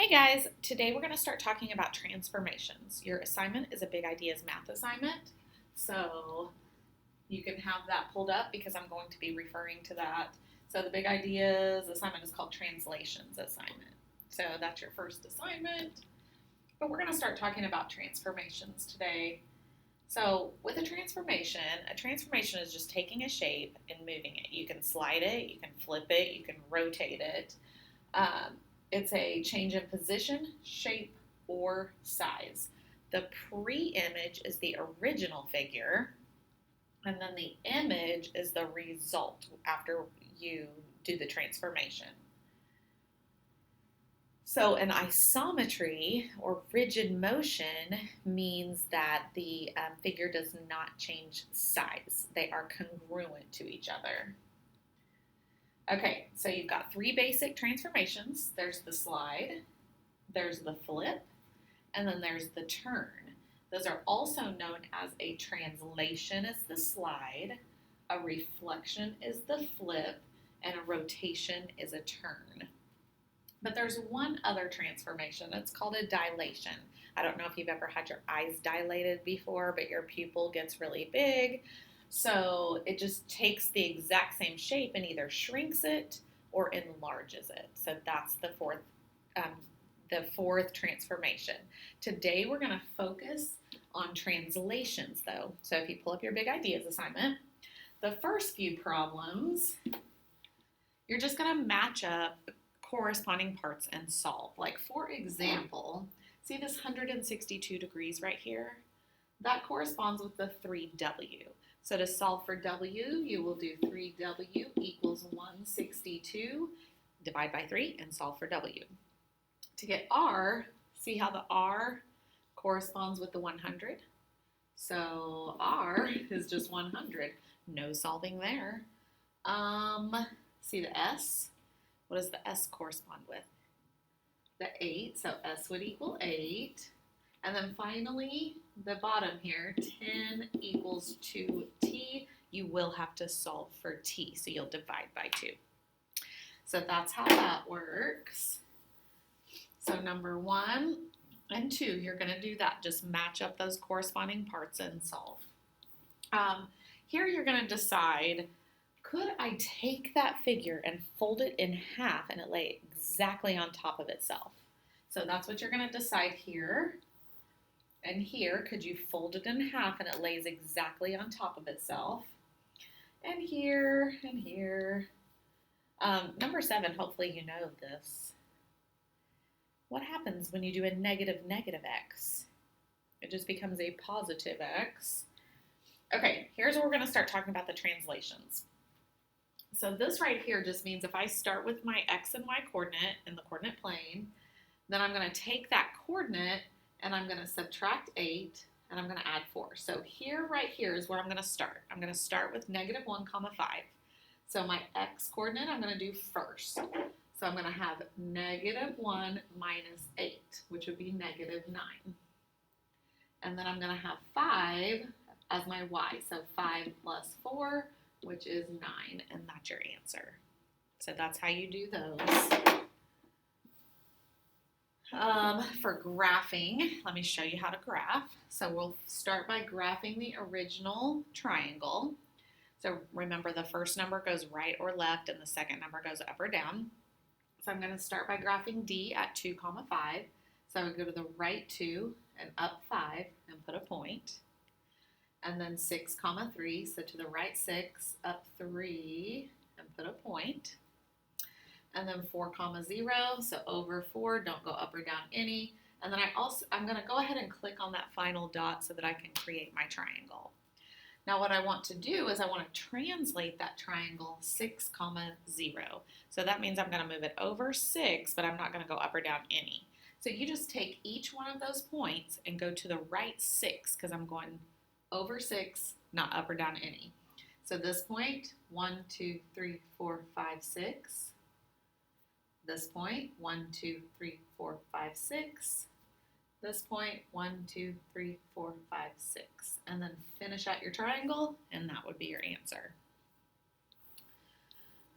Hey guys, today we're going to start talking about transformations. Your assignment is a big ideas math assignment, so you can have that pulled up because I'm going to be referring to that. So the big ideas assignment is called translations assignment. So that's your first assignment, but we're going to start talking about transformations today. So with a transformation is just taking a shape and moving it. You can slide it, you can flip it, you can rotate it. Um, it's a change in position, shape, or size. The pre-image is the original figure, and then the image is the result after you do the transformation. So an isometry or rigid motion means that the figure does not change size. They are congruent to each other. Okay, so you've got three basic transformations. There's the slide, there's the flip, and then there's the turn. Those are also known as a translation is the slide, a reflection is the flip, and a rotation is a turn. But there's one other transformation. It's called a dilation. I don't know if you've ever had your eyes dilated before, but your pupil gets really big. So it just takes the exact same shape and either shrinks it or enlarges it. So that's the fourth transformation. Today we're going to focus on translations, though. So if you pull up your big ideas assignment, the first few problems, you're just going to match up corresponding parts and solve. Like for example, see this 162 degrees right here? That corresponds with the 3W. So to solve for W, you will do 3W equals 162, divide by 3, and solve for W. To get R, see how the R corresponds with the 100? So R is just 100. No solving there. See the S? What does the S correspond with? The 8, so S would equal 8. And then finally, the bottom here, 10 equals 2t. You will have to solve for t, so you'll divide by 2. So that's how that works. So number 1 and 2, you're going to do that. Just match up those corresponding parts and solve. Here you're going to decide, could I take that figure and fold it in half and it lay exactly on top of itself? So that's what you're going to decide here. And here, could you fold it in half and it lays exactly on top of itself? And here, and here. Number 7, hopefully you know this. What happens when you do a negative x? It just becomes a positive x. Okay, here's where we're going to start talking about the translations. So this right here just means if I start with my x and y coordinate in the coordinate plane, then I'm going to take that coordinate and I'm going to subtract 8, and I'm going to add 4. So here, right here is where I'm going to start. I'm going to start with -1, 5. So my x coordinate I'm going to do first. So I'm going to have -1 minus 8, which would be -9. And then I'm going to have 5 as my y. So 5 plus 4, which is 9, and that's your answer. So that's how you do those. For graphing, let me show you how to graph. So we'll start by graphing the original triangle. So remember, the first number goes right or left, and the second number goes up or down. So I'm going to start by graphing D at 2, 5. So I would go to the right 2 and up 5 and put a point. And then 6, 3, so to the right 6, up 3 and put a point. And then 4, 0, so over 4, don't go up or down any. And then I'm going to go ahead and click on that final dot so that I can create my triangle. Now what I want to do is I want to translate that triangle 6, 0. So that means I'm going to move it over 6, but I'm not going to go up or down any. So you just take each one of those points and go to the right 6, because I'm going over 6, not up or down any. So this point, 1, 2, 3, 4, 5, 6. This point, 1, 2, 3, 4, 5, 6. This point, 1, 2, 3, 4, 5, 6. And then finish out your triangle, and that would be your answer.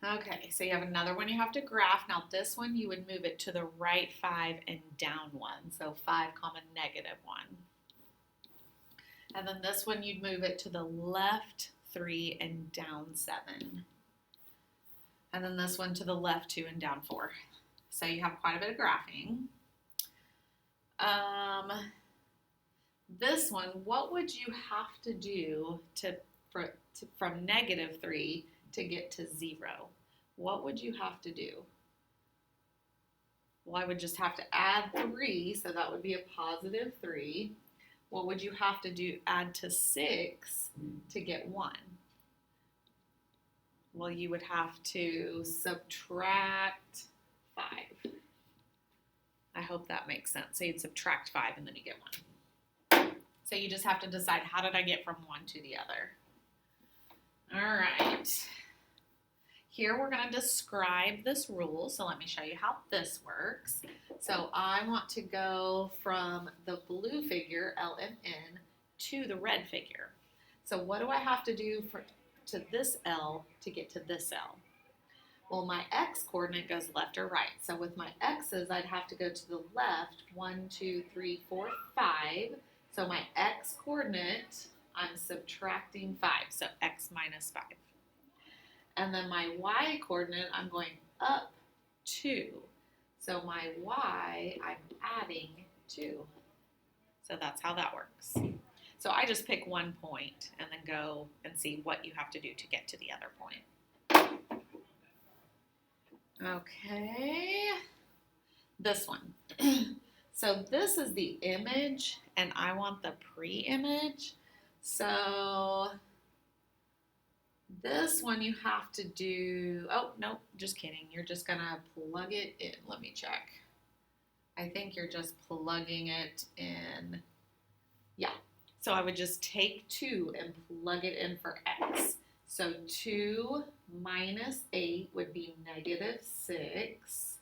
Okay, so you have another one you have to graph. Now this one you would move it to the right 5 and down 1. So 5 comma negative 1. And then this one you'd move it to the left 3 and down 7. And then this one to the left 2 and down 4. So you have quite a bit of graphing. This one, what would you have to do from negative 3 to get to 0? What would you have to do? Well, I would just have to add 3, so that would be a positive 3. What would you have to do? Add to 6 to get 1. Well, you would have to subtract 5. I hope that makes sense. So you'd subtract 5 and then you get 1. So you just have to decide, how did I get from one to the other? All right. Here we're going to describe this rule. So let me show you how this works. So I want to go from the blue figure, L and N, to the red figure. So what do I have to do to this L to get to this L? Well, my x coordinate goes left or right. So with my x's, I'd have to go to the left, 1, 2, 3, 4, 5. So my x coordinate, I'm subtracting 5, so x minus 5. And then my y coordinate, I'm going up 2. So my y, I'm adding 2. So that's how that works. So I just pick one point and then go and see what you have to do to get to the other point. Okay, this one. So this is the image and I want the pre-image. So this one you have to do, oh, no, just kidding. You're just gonna plug it in. Let me check. I think you're just plugging it in. Yeah, so I would just take 2 and plug it in for x. So 2 minus 8 would be negative 6.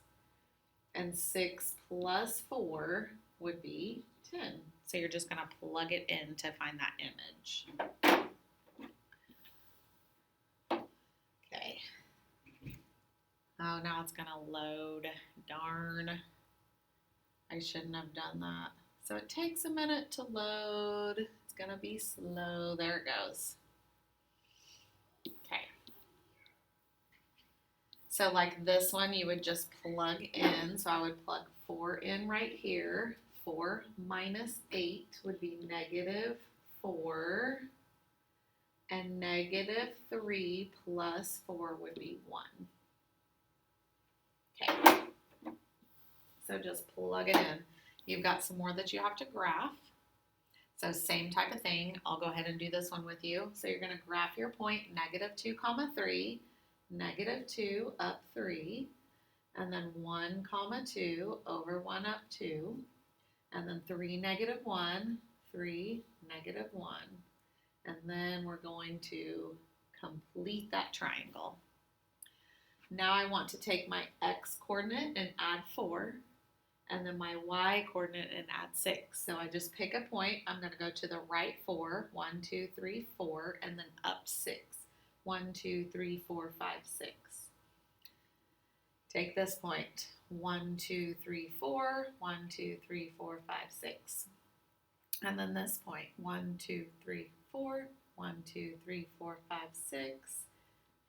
And 6 plus 4 would be 10. So you're just gonna plug it in to find that image. Okay. Oh, now it's gonna load. Darn. I shouldn't have done that. So it takes a minute to load. It's gonna be slow. There it goes. Okay. So like this one, you would just plug in. So I would plug 4 in right here. 4 minus 8 would be negative 4. And negative 3 plus 4 would be 1. Okay. So just plug it in. You've got some more that you have to graph. So same type of thing. I'll go ahead and do this one with you. So you're going to graph your point, negative 2 comma 3, negative 2 up 3, and then 1 comma 2 over 1 up 2, and then 3 negative 1, 3 negative 1, and then we're going to complete that triangle. Now I want to take my x coordinate and add 4, and then my y coordinate and add 6. So I just pick a point. I'm going to go to the right 4, 1, 2, 3, 4, and then up 6. 1, 2, 3, 4, 5, 6. Take this point. 1, 2, 3, 4, 1, 2, 3, 4, 5, 6. And then this point. 1, 2, 3, 4, 1, 2, 3, 4, 5, 6.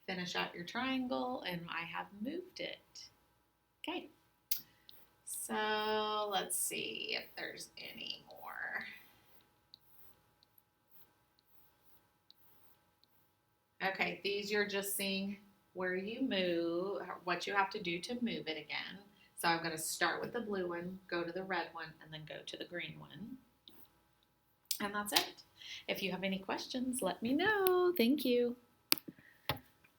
Finish out your triangle, and I have moved it. Okay. So let's see if there's any more. Okay, these you're just seeing where you move, what you have to do to move it again. So I'm going to start with the blue one, go to the red one, and then go to the green one. And that's it. If you have any questions, let me know. Thank you.